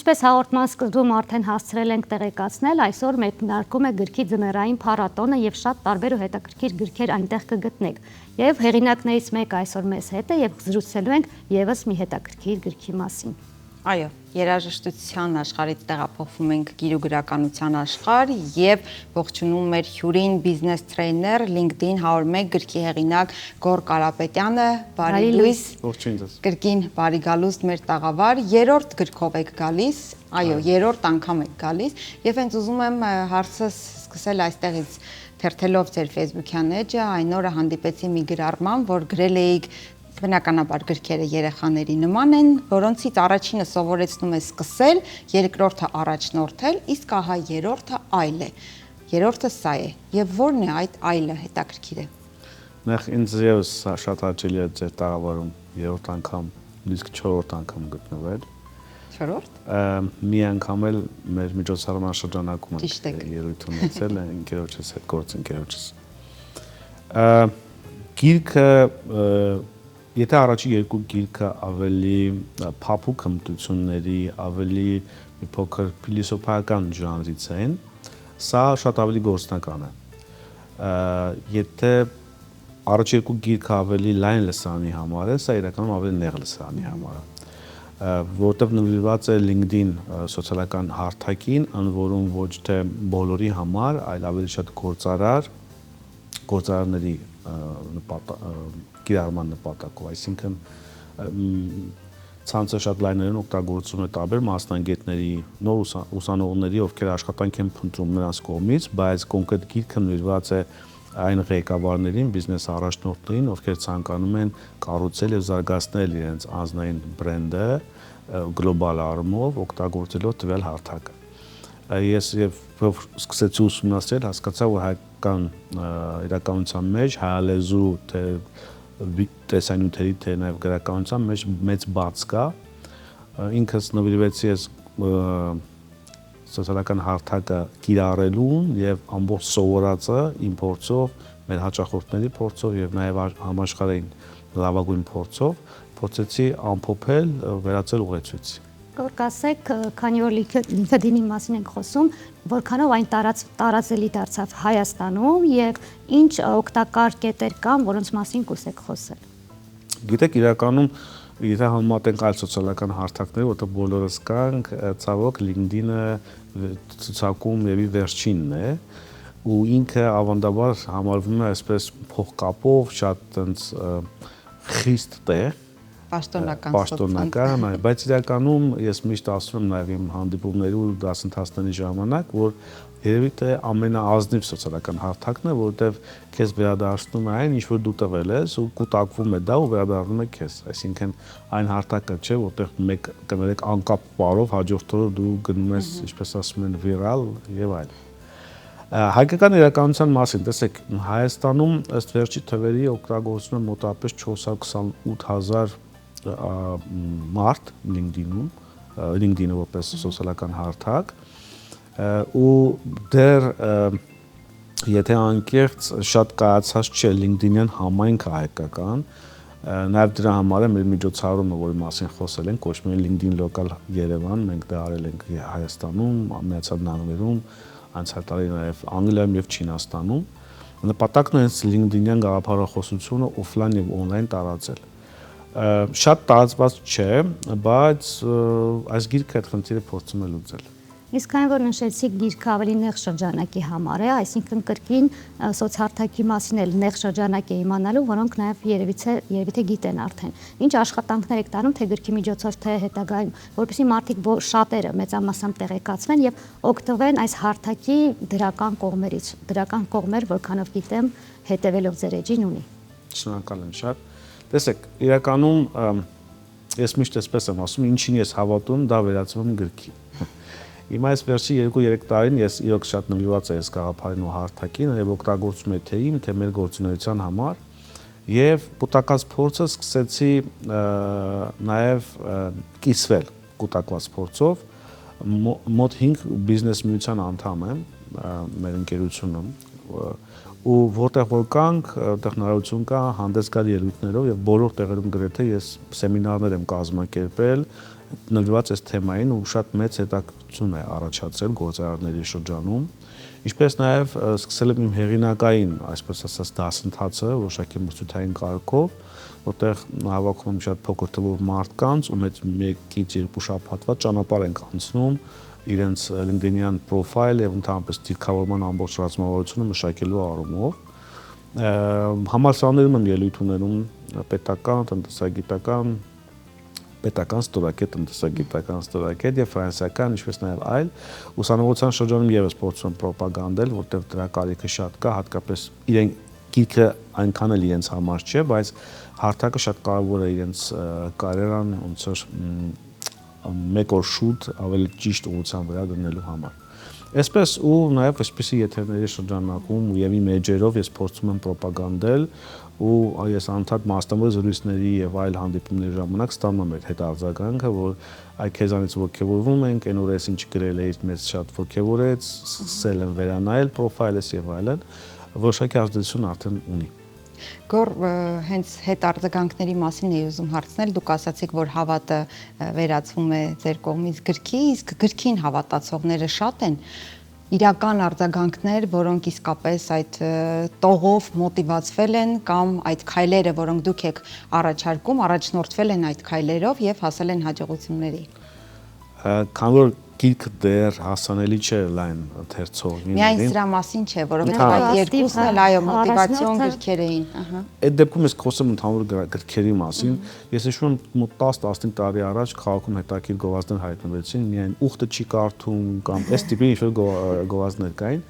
Ինչպես հաղորդման սկզբում արդեն հասցրել ենք տեղեկացնել, այսօր մեկնարկում է գրքի ձմեռային փառատոնը եւ շատ տարբեր ու հետաքրքիր գրքեր այնտեղ կգտնեք։ Եվ հեղինակներից մեկը այսօր մեզ հետ է եւ զրուցելու ենք եւս մի հետաքրքիր գրքի մասին։ Այո, երաժշտության աշխարհից տեղափոխվում ենք գիրուգրականության աշխարհ եւ ողջունում մեր հյուրին բիզնես տրեյներ LinkedIn 101 գրքի հեղինակ Գոռ Կարապետյանը, բարի լույս։ Ողջույն ձեզ։ Գրքին բարի գալուստ մեր տաղավար, երրորդ գրքով եք գալիս, այո, երրորդ անգամ եք գալիս եւ հենց ուզում եմ հարցս սկսել այստեղից թերթելով ձեր Facebook-յան էջը, այն օրը հանդիպեցի մի գրառման, որ գրել էիք բնականաբար գրքերը երեխաների նման են, որոնցից առաջինը սովորեցնում է սկսել, երկրորդը առաջնորդել, իսկ ահա երրորդը այլ է։ Երրորդը սա է։ Եվ ո՞րն է այդ այլը, հետաքրքիր է։ Նախ ինձ եւս շատ հաճելի է ձեր տաղավարում երրորդ անգամ, իսկ չորրորդ անգամ գտնվել։ Չորրորդ։ Մի անգամ էլ մեր միջոցառման շրջանակում Ճիշտ եք։ ելույթ ունեցել են ընկերոջս հետ, գործընկերոջս։ Գիրքը Եթե առաջի երկու գիրքը ավելի փափուկ հմտությունների, ավելի մի փոքր փիլիսոփայական ժանրից են, սա շատ ավելի գործնական է։ Եթե առաջի երկու գիրքը ավելի լայն լսարանի համար է, սա իրականում ավելի նեղ լսարանի համար է, որտեղ նվիրված է LinkedIn սոցիալական հարթակին, ընդ որում ոչ թե բոլորի համար, այլ ավելի շատ գործարարների կիրառման նպատակով, այսինքն ցանցը շատ լայներն օգտագործում է տարբեր մասնագետների, նոր ուսանողների, ովքեր աշխատանք են փնտրում նրանց կողմից, բայց կոնկրետ գիրքը նվիրված է այն ղեկավարներին, բիզնես առաջնորդներին, ովքեր ցանկանում են կառուցել եւ զարգացնել իրենց անձնային բրենդը գլոբալ առումով, օգտագործելով տվյալ հարթակը։ Ես սկսեցի ուսումնասիրել, հասկացա, որ հայկական իրականության մեջ հայալեզու թե տեսանյութերի թե նաև գրականության մեջ մեծ բաց կա։ Ինքս նվիրվեցի ես սոցիալական հարթակը կիրառելուն եւ ամբողջ սովորածը իմ փորձով, մեր հաճախորդների փորձով եւ նաև համաշխարհային լավագույն փորձով փորձեցի ամփոփել, վերածել ուղեցույցի։ Որ կասեք, քանի որ LinkedIn-ի մասին ենք խոսում, որքանով այն տարածելի դարձավ Հայաստանում եւ ինչ օգտակար կետեր կան, որոնց մասին կուզեք խոսել։ Գիտեք, իրականում եթե համեմատենք այլ սոցիալական հարթակները, որտեղ բոլորս կանք, ցավոք LinkedIn-ը ցուցակում եւի վերջինն է, ու ինքը ավանդաբար համարվում է այսպես փոխկապով շատ տենց խիստ տեղ, պաշտոնական, բայց իրականում ես միշտ ասում եմ նաև իմ հանդիպումների ու դասընթացների ժամանակ, որ երևի թե ամենաազնիվ սոցիալական հարթակն է, որովհետև քեզ վերադարձնում է այն, ինչ որ դու տվել ես ու կուտակվում է դա ու վերադառնում է քեզ, այսինքն այն հարթակը չէ, որտեղ մեկ կներեք անկապ պարով հաջորդ օրը դու գնում ես, ինչպես ասում են, վիրալ եւ այլն։ Հայկական իրականության մասին, տեսեք, Հայաստանում ըստ վերջի թվերի օգտագործում է մոտավորապես 428,000 մարդ LinkedIn-ը որպես սոցիալական հարթակ ու դեռ եթե անկեղծ շատ կայացած չէ LinkedIn-յան համայնքը հայկական, նաև դրա համար է մեր միջոցառումը, որի մասին խոսել ենք, կոչվում է LinkedIn Local Երևան, մենք դա արել ենք Հայաստանում, Միացյալ Նահանգներում, անցյալ տարի նաև Անգլիայում եւ Չինաստանում։ Նպատակն է LinkedIn-յան գաղափարախոսությունը օֆլայն եւ օնլայն տարածել։ Շատ տարածված չէ, բայց այս գիրքը այդ խնդիրը փորձում է լուծել։ Իսկ քանի որ նշեցիք գիրքը ավելի նեղ շրջանակի համար է, այսինքն կրկին սոցհարթակի մասին էլ նեղ շրջանակ է իմանալու, որոնք նաև երևի թե գիտեն արդեն։ Ինչ աշխատանքներ եք տանում թե գրքի միջոցով թե հետագայում, որպեսզի մարդիկ շատերը մեծամասամբ տեղեկացվեն եւ օգտվեն այս հարթակի դրական կողմերից։ Դրական կողմեր, որքանով գիտեմ, հետևելով ձեր էջին ունի։ Շնորհակալ եմ շատ։ Տեսեք, իրականում ես միշտ այսպես եմ ասում, ինչին ես հավատում, դա վերածվում գրքի։ Հիմա այս վերջի 2-3 տարին ես իրոք շատ նվիրված եմ այս գաղափարին ու հարթակին եւ օգտագործում եմ թե իմ, թե մեր գործունեության համար եւ կուտակած փորձը սկսեցի նաեւ կիսվել կուտակված փորձով մոտ 5 բիզնես միության անդամ եմ մեր ընկերությունում ու որտեղ որ կանք, այդտեղ հնարավորություն կա հանդես գալ ելույթներով եւ բոլոր տեղերում գրեթե ես սեմինարներ եմ կազմակերպել նվիրված այս թեմային ու շատ մեծ հետաքրքրություն է առաջացրել գործարարների շրջանում, ինչպես նաեւ սկսել եմ իմ հեղինակային, այսպես ասած, դասընթացը որոշակի մրցութային կարգով, որտեղ հավաքում եմ շատ փոքր թվով մարդկանց ու մեկից երկու շաբաթվա ճանապարհ ենք անցնում իրենց LinkedIn-յան պրոֆայլ եւ ընդհանրապես դիրքավորման ամբողջ ռազմավարությունը մշակելու առումով համալսարաններում եմ ելույթ ունենում պետական, տնտեսագիտական, պետական ստորակետ, տնտեսագիտական ստորակետ եւ ֆրանսիական, ինչպես նաեւ այլ ուսանողության շրջանում եւս փորձում եմ պրոպագանդել, որտեղ դրա կարիքը շատ կա, հատկապես իրենք գիրքը այնքան էլ իրենց համար չէ, բայց հարթակը շատ կարեւոր է իրենց կարիերան ոնց որ մեկ օր շուտ ավելի ճիշտ ուղղության վրա դնելու համար։ Այսպես ու նաև այսպիսի եթերների շրջանակում եւ իմ էջերով ես փորձում եմ պրոպագանդել ու ես անդադ մասնավոր զրույցների եւ այլ հանդիպումների ժամանակ ստանում եմ այդ հետարձագանքը, որ այ քեզանից ողջևորվում ենք, այն օրես ինչ գրել էիր մեզ շատ ողջևորեց, սկսել եմ վերանայել պրոֆայլս եւ այլն, որոշակի ազդեցություն արդեն ունի։ Գոր հենց հետարձագանքների մասին էի ուզում հարցնել, դուք ասացիք, որ հավատը վերածվում է ձեր կողմից գրքի, իսկ գրքին հավատացողները շատ են, իրական արձագանքներ, որոնք իսկապես այդ տողով մոտիվացվել են կամ այդ քայլերը, որոնք դուք եք առաջարկում, առաջնորդվել են այդ քայլերով եւ հասել են հաջողությունների։ Քանի որ գիրքը դեռ հասանելի չէ լայն ընթերցողներին։ Միայն սրա մասին չէ, որովհետեւ այդ երկուսն էլ այո մոտիվացիոն գրքեր էին, ահա։ Այդ դեպքում ես խոսում ընդհանուր գրքերի մասին։ Ես հիշում եմ մոտ 10-15 տարի առաջ քաղաքում հետաքրքիր գովազդներ հայտնվեցին, միայն ուխտը չի կարդում կամ այս տիպի ինչ-որ գովազդներ կային։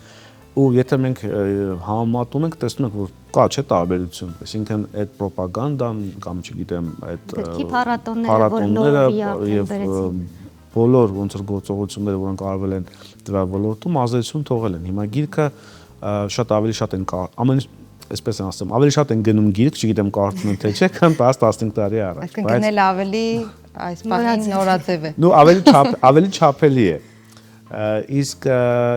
Ու եթե մենք համեմատում ենք, տեսնում ենք, որ կա չէ տարբերություն, այսինքն այդ ռոպագանդան կամ չգիտեմ, այդ գրքի փառատոները եւ բոլոր ոնց որ գործողությունները, որոնք արվել են դրա ոլորտում, ազդեցություն թողել են։ Հիմա գիրքը շատ ավելի շատ են ամեն այսպես են ասում, ավելի շատ են գնում գիրք, չգիտեմ կարդում են թե չէ, քան 10-15 տարի առաջ։ Այսինքն գնել ավելի այս պահին նորաձև է։ Նու ավելի չափելի է։ Իսկ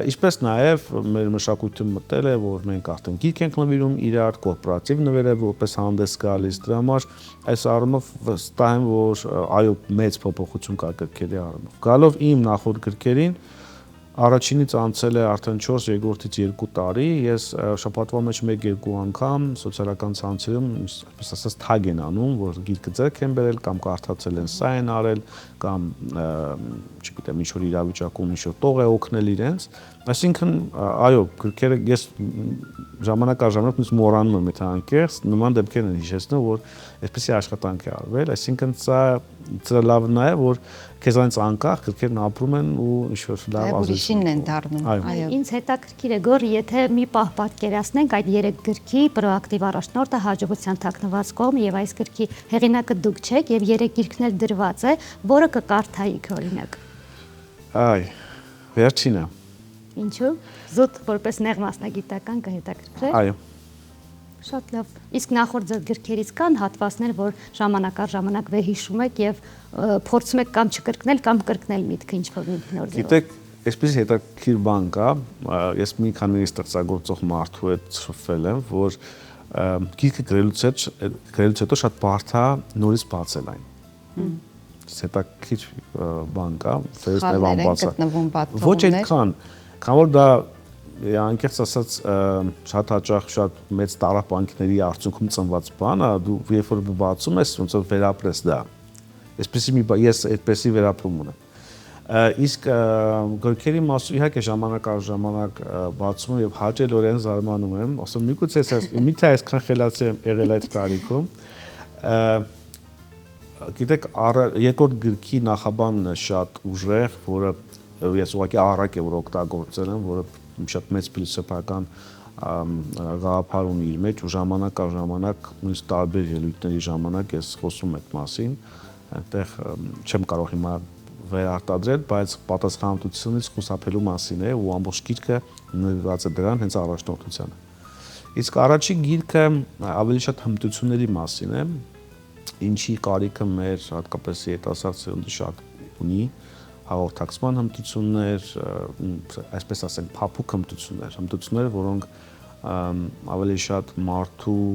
ինչպես նաև մեր մշակույթում մտել է, որ մենք արդեն գիրք ենք նվիրում իրար, կորպորատիվ նվերը որպես հանդես գալիս, դրա համար այս առումով վստահ եմ, որ այո մեծ փոփոխություն կա գրքերի առումով։ Գալով իմ նախորդ գրքերին, առաջինից անցել է արդեն 4, երկրորդից 2 տարի, ես շաբաթվա մեջ 1-2 անգամ սոցիալական ցանցերում, այսպես ասած, թագ են անում, որ գիրքը ձեռք են բերել կամ կարդացել են, սա են արել, կամ չգիտեմ, ինչ-որ իրավիճակում ինչ-որ տող է օգնել իրենց։ Այսինքն, այո, գրքերը ես ժամանակ առ ժամանակ նույնիսկ մոռանում եմ այդ անկեղծ, նման դեպքեր են հիշեցնում, որ այսպեսի աշխատանք է արվել, այսինքն սա լավն է, որ քեզանից անկախ գրքերն ապրում են ու ինչ-որ լավ ազդեցություն են դառնում։ Այո։ Ինձ հետաքրքիր է գոր, եթե մի պահ պատկերացնենք այդ 3 գրքի պրոակտիվ առաջնորդը հաջողության թաքնված կողմ եւ այս գրքի հեղինակը դուք չեք եւ 3 գիրքն էլ դրված է, որը կկարդայիք օրինակ։ Այ, վերջինը։ Ինչու՞։ Զուտ որպես նեղ մասնագիտական կհետաքրքրե։ Այո։ Շատ լավ։ Իսկ նախորդ ձեր գրքերից կան հատվածներ, որ ժամանակ առ ժամանակ վերհիշում եք եւ փորձում եք կամ չկրկնել կամ կրկնել միտքը ինչ-որ նոր ձևով։ Գիտեք, այսպես հետաքրքիր բան կա, ես մի քանի ստեղծագործող մարդու հետ շփվել եմ, որ գիրքը գրելուց հետո շատ բարդ է նորից բացել այն։ Հետաքրքիր բան կա, ֆեյս նաև անբացա։ Ոչ այդքան, քան որ դա անկեղծ ասած շատ հաճախ շատ մեծ տարապանքների արդյունքում ծնված բան է, դու երբ որ բացում ես, ոնց որ վերապրես դա։ Այսպեսի մի ես այդպեսի վերապրում ունեմ։ Իսկ գրքերի մասը իհարկե ժամանակ առ ժամանակ բացում եւ հաճելորեն զարմանում եմ, ասում միգուցե միթե այսքան խելացի եմ եղել այդ տարիքում։ Գիտեք, երկրորդ գրքի նախաբանն է շատ ուժեղ, որը ես ուղղակի առակ է որ օգտագործել եմ, որը շատ մեծ փիլիսոփայական գաղափար ունի իր մեջ ու ժամանակ առ ժամանակ նույնիսկ տարբեր ելույթների ժամանակ ես խոսում այդ մասին, այնտեղ չեմ կարող հիմա վերարտադրել, բայց պատասխանատվությունից խուսափելու մասին է ու ամբողջ գիրքը նվիրված է դրան հենց առաջնորդությանը։ Իսկ առաջին գիրքը ավելի շատ հմտությունների մասին է, ինչի կարիքը մեր հատկապես երիտասարդ սերունդը շատ ունի, հաղորդակցման հմտություններ, այսպես ասենք, փափուկ հմտություններ, որոնք ավելի շատ մարդու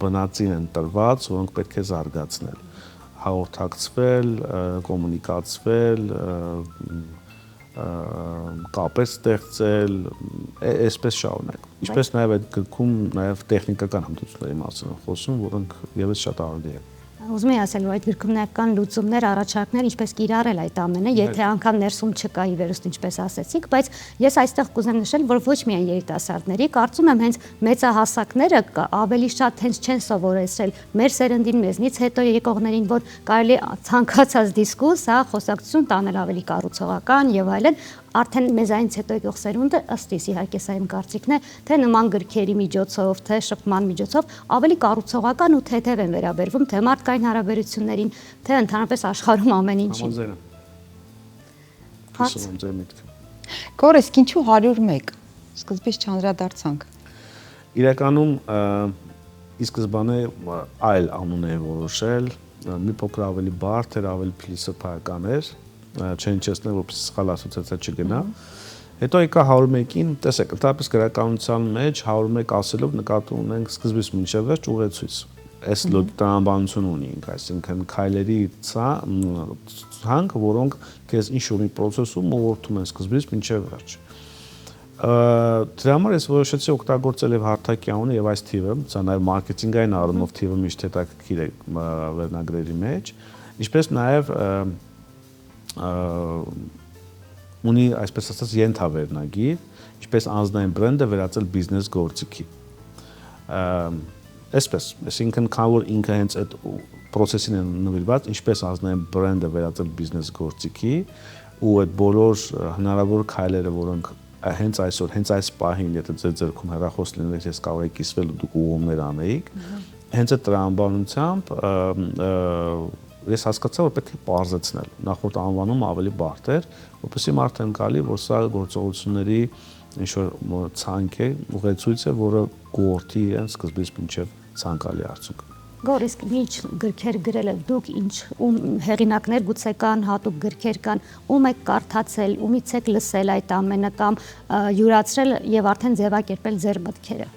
բնածին են տրված, որոնք պետք է զարգացնել, հաղորդակցվել, կոմունիկացվել, կապեր ստեղծել, այսպես շարունակ։ Ինչպես նաև այդ գրքում նաև տեխնիկական հմտությունների մասին են խոսում, որոնք ևս շատ ահռելի են։ Ուզում եմ ասել, որ այդ գրքում նաև կան լուծումներ, առաջարկներ, ինչպես կիրառել այդ ամենը, եթե անգամ ներսում չկա ի վերուստ, ինչպես ասեցիք, բայց ես այստեղ կուզեմ նշել, որ ոչ միայն երիտասարդների, կարծում եմ հենց մեծահասակները ավելի շատ հենց չեն սովորեցրել մեր սերնդին, մեզնից հետո եկողներին, որ կարելի ցանկացած դիսկուս, խոսակցություն տանել ավելի կառուցողական եւ այլն, արդեն մեզանից հետո եկող սերունդը ըստ իս իհարկե սա իմ կարծիքն է, թե նման գրքերի միջոցով, թե շփման միջոցով ավելի կառուցողական ու թեթև են վերաբերվում թե մարդկային հարաբերություններին, թե ընդհանրապես աշխարհում ամեն ինչին։ Կորես, ինչու 101։ Սկզբից չանդրադարձանք։ Իրականում ի սկզբանե այլ անուն է որոշել, մի փոքր ավելի բարդ էր, ավելի փիլիսոփայական էր, չեն չեսնել, որպես սխալ ասոցիացիա չգնա։ Հետո եկա 101-ին, տեսեք, ընդհանրապես գրականության մեջ 101 ասելով նկատի ունենք սկզբից մինչև վերջ ուղեցույց։ Այս տրամաբանություն ունենք, այսինքն քայլերի ցանկ, որոնք քեզ ինչ-որ մի process-ում ուղղորդում են սկզբից մինչև վերջ։ Դրա համար ես որոշեցի օգտագործել եւ հարթակի անունը եւ այս թիվը, սա նաեւ մարքեթինգային առումով թիվը միշտ հետաքրքիր է վերնագրերի մեջ, ինչպես նաեւ ունի այսպես ասած ենթավերնագիր, ինչպես անձնային բրենդը վերածել բիզնես գործիքի։ Այսպես, այսինքն քան որ ինքը հենց այդ process-ին է նվիրված, ինչպես անձնային բրենդը վերածել բիզնես գործիքի ու այդ բոլոր հնարավոր քայլերը, որոնք հենց այսօր, հենց այս պահին, եթե ձեր ձեռքում հեռախոս լիներ, ես կարող եի կիսվել ու դուք ուղումներ անեիք, հենց այդ տրամաբանությամբ ես հասկացա, որ պետք է պարզեցնել։ Նախորդ անվանումը ավելի բարդ էր, որպեսզի մարդը ընկալի, որ սա գործողությունների ինչ-որ ցանկ է, ուղեցույց է, որը կուղղորդի իրեն սկզբից մինչև ցանկալի արդյունք։ Գորիս, ինչ գրքեր գրել եք դուք, ինչ հեղինակներ գուցե կան, հատուկ գրքեր կան, ում եք կարդացել, ումից եք լսել այդ ամենը կամ յուրացրել եւ արդեն ձևակերպել ձեր մտքերը։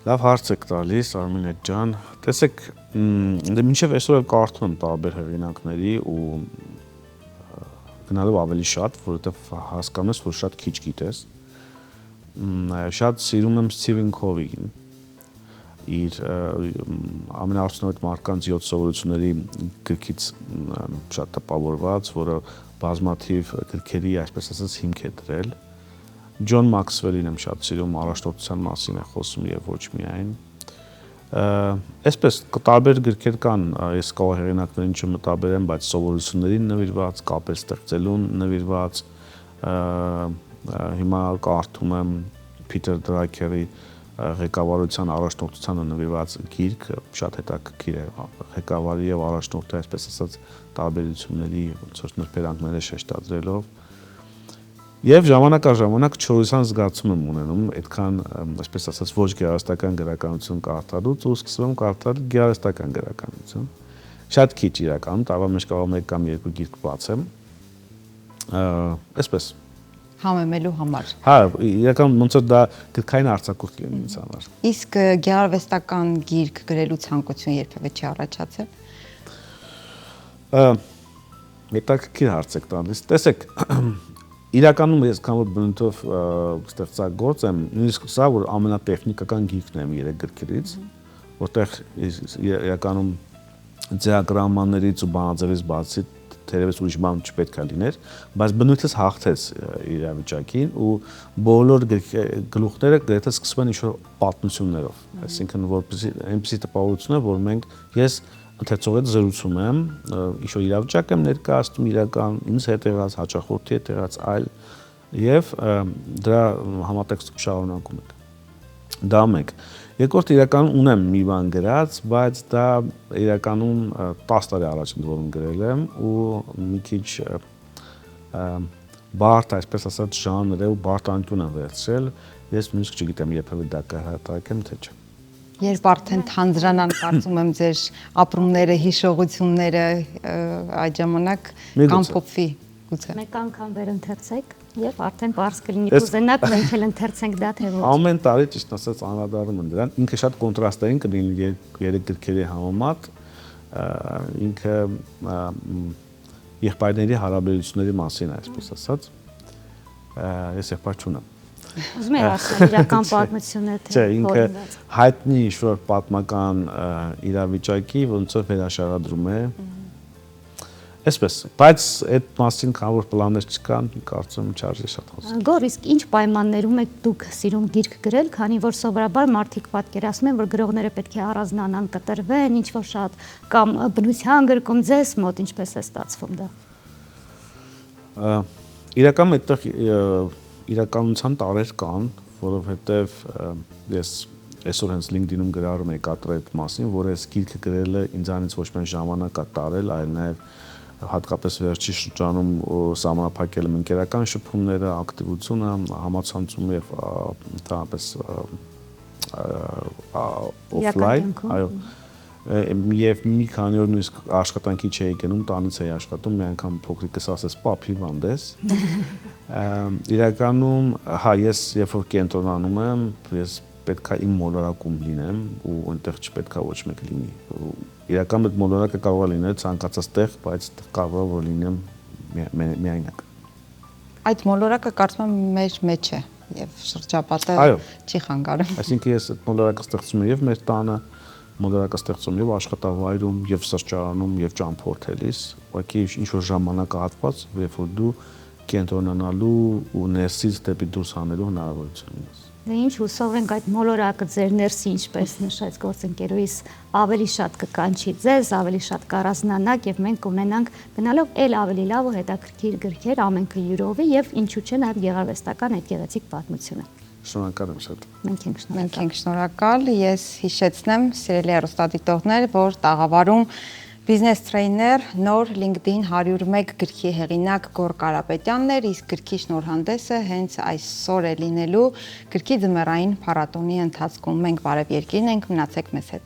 Լավ հարց եք տալիս, Արմինե ջան։ Տեսեք, մինչև այսօր կարդում եմ տարբեր հեղինակների ու գնալով ավելի շատ, որովհետև հասկանում ես, որ շատ քիչ գիտես։ Շատ սիրում եմ Սթիվեն Քովին, իր ամենաարդյունավետ մարդկանց 7 սովորությունների գրքից շատ տպավորված, որը բազմաթիվ գրքերի, այսպես ասած, հիմք է դրել։ Ջոն Մաքսվելին եմ շատ սիրում, առաջնորդության մասին է խոսում եւ ոչ միայն։ Այսպես տարբեր գրքեր կան, ես կարող հեղինակներին չմտաբերեմ, բայց սովորություններին նվիրված, կապեր ստեղծելուն նվիրված, հիմա կարդում եմ Փիթեր Դրաքերի ղեկավարության առաջնորդությանը նվիրված գիրք, շատ հետաքրքիր է, ղեկավարի եւ առաջնորդի, այսպես ասած, տարբերությունների ոնց որ նրբերանգները շեշտադրելով։ Եվ ժամանակ առ ժամանակ չորության զգացում եմ ունենում, այդքան, այսպես ասած, ոչ գեղարվեստական գրականություն կարդալուց ու սկսում եմ կարդալ գեղարվեստական գրականություն։ Շատ քիչ իրականում, տարվա մեջ կարող եմ 1 կամ 2 գիրք բացեմ։ Այսպես Համեմելու համար։ Հա, իրականում ոնց որ դա գրքային արձակուրդ լինի ինձ համար։ Իսկ գեղարվեստական գիրք գրելու ցանկություն երբևէ չի առաջացել։ Հետաքրքիր հարց եք տալիս։ Տեսեք, իրականում ես քան որ բնույթով ստեղծագործ եմ, նույնիսկ սա որ ամենատեխնիկական գիրքն եմ 3 գրքերից, որտեղ իրականում դիագրամաներից ու բանաձևից բացի թերևս ուրիշ բան չպետք է լիներ, բայց բնույթս հաղթեց իրավիճակին ու բոլոր գլուխները գրեթե սկսում են ինչ-որ պատմություններով, այսինքն որպեսզի այնպեսի տպավորություն է, որ մենք ես ընթերցողի հետ զրուցում եմ, ինչ-որ իրավիճակ եմ ներկայացնում իրական, ինձ հետ եղած, հաճախորդի հետ եղած այլ եւ դրա համատեքստում շարունակում ենք։ Դա մեկ։ Երկրորդ իրականում ունեմ մի բան գրած, բայց դա իրականում 10 տարի առաջ ընդ որում գրել եմ ու մի քիչ բարդ, այսպես ասած, ժանր է ու բարդ անկյուն եմ վերցրել, ես նույնիսկ չգիտեմ երբևէ դա կհրատարակեմ թե չէ։ Երբ արդեն թանձրանան, կարծում եմ ձեր ապրումները, հիշողությունները այդ ժամանակ կամփոփվի։ Գուցե։ Մեկ անգամ վերընթերցեք եւ արդեն բարձ կլինի կուզենաք մենք էլ ընթերցենք դա թե ոչ։ Ամեն տարի ճիշտ ասած անդրադառնում են դրան, ինքը շատ կոնտրաստային կլինի երեք գրքերի համեմատ, ինքը եղբայրների հարաբերությունների մասին է, այսպես ասած։ Ես եղբայր չունեմ։ Ուզում եմ ասել իրական պատմություն է թե։ Չէ, ինքը հայտնի ինչ-որ պատմական իրավիճակի ոնց որ վերաշարադրում է։ Այսպես, բայց այդ մասին քավոր պլաններ չկան, կարծում եմ չարժի շատ խոսել։ Գոր, իսկ ինչ պայմաններում եք դուք սիրում գիրք գրել, քանի որ սովորաբար մարդիկ պատկերացնում են, որ գրողները պետք է առանձնանան, կտրվեն, ինչ որ շատ կամ բնության գրքում ձեզ մոտ ինչպես է ստացվում դա։ Իրականում այդտեղ իրականության տարեր կան, որովհետև ես այսօր հենց LinkedIn-ում գրառում եի կատրել մասին, որ այս գիրքը գրելը ինձանից ոչ միայն ժամանակ է տարել, այլ նաև հատկապես վերջի շրջանում սահմանափակել եմ ընկերական շփումները, ակտիվությունը, համացանցում եւ ընդհանրապես օֆլայն, այո, եւ մի քանի օր նույնիսկ աշխատանքի չէի գնում, տանից էի աշխատում, մի անգամ փոքրիկս ասեց՝ «Պապ, հիվանդ ես»։ Իրականում, հա, ես երբ որ կենտրոնանում եմ, ես պետքա իմ մոլորակում լինեմ ու այնտեղ չպետքա ոչ մեկ լինի։ Իրականում այդ մոլորակը կարող է լինել ցանկացած տեղ, բայց կարող է որ լինեմ միայնակ։ Այդ մոլորակը կարծում եմ մեր մեջ է եւ շրջապատը չի խանգարում։ Այսինքն ես այդ մոլորակը ստեղծում եմ եւ մեր տանը, մոլորակը ստեղծում եւ աշխատավայրում, եւ սրճարանում, եւ ճամփորդելիս, ուղղակի ինչ որ ժամանակահատված, երբ որ դու կենտրոնանալու ու ներսից դեպի դուրս հանելու հնարավորություն ունես։ Դե ինչ հուսով ենք այդ մոլորակը ձեր ներսի ինչպես նշեց գործընկերուհիս ավելի շատ կկանչի ձեզ, ավելի շատ կառանձնանաք եւ մենք կունենանք գնալով էլ ավելի լավ ու հետաքրքիր գրքեր ամենքը յուրովի եւ ինչու՞ չէ նաեւ գեղարվեստական այդ գեղեցիկ պատմությունը։ Շնորհակալ եմ շատ։ Մենք ենք շնորհակալ։ Ես հիշեցնեմ, սիրելի հեռուստադիտողներ, որ տաղավարում բիզնես տրեյներ, նոր LinkedIn 101 գրքի հեղինակ Գոր Կարապետյանն էր, իսկ գրքի շնորհանդեսը հենց այսօր է լինելու գրքի ձմեռային փառատոնի ընթացքում։ Մենք Բարև Երկիրն ենք, մնացեք մեզ հետ։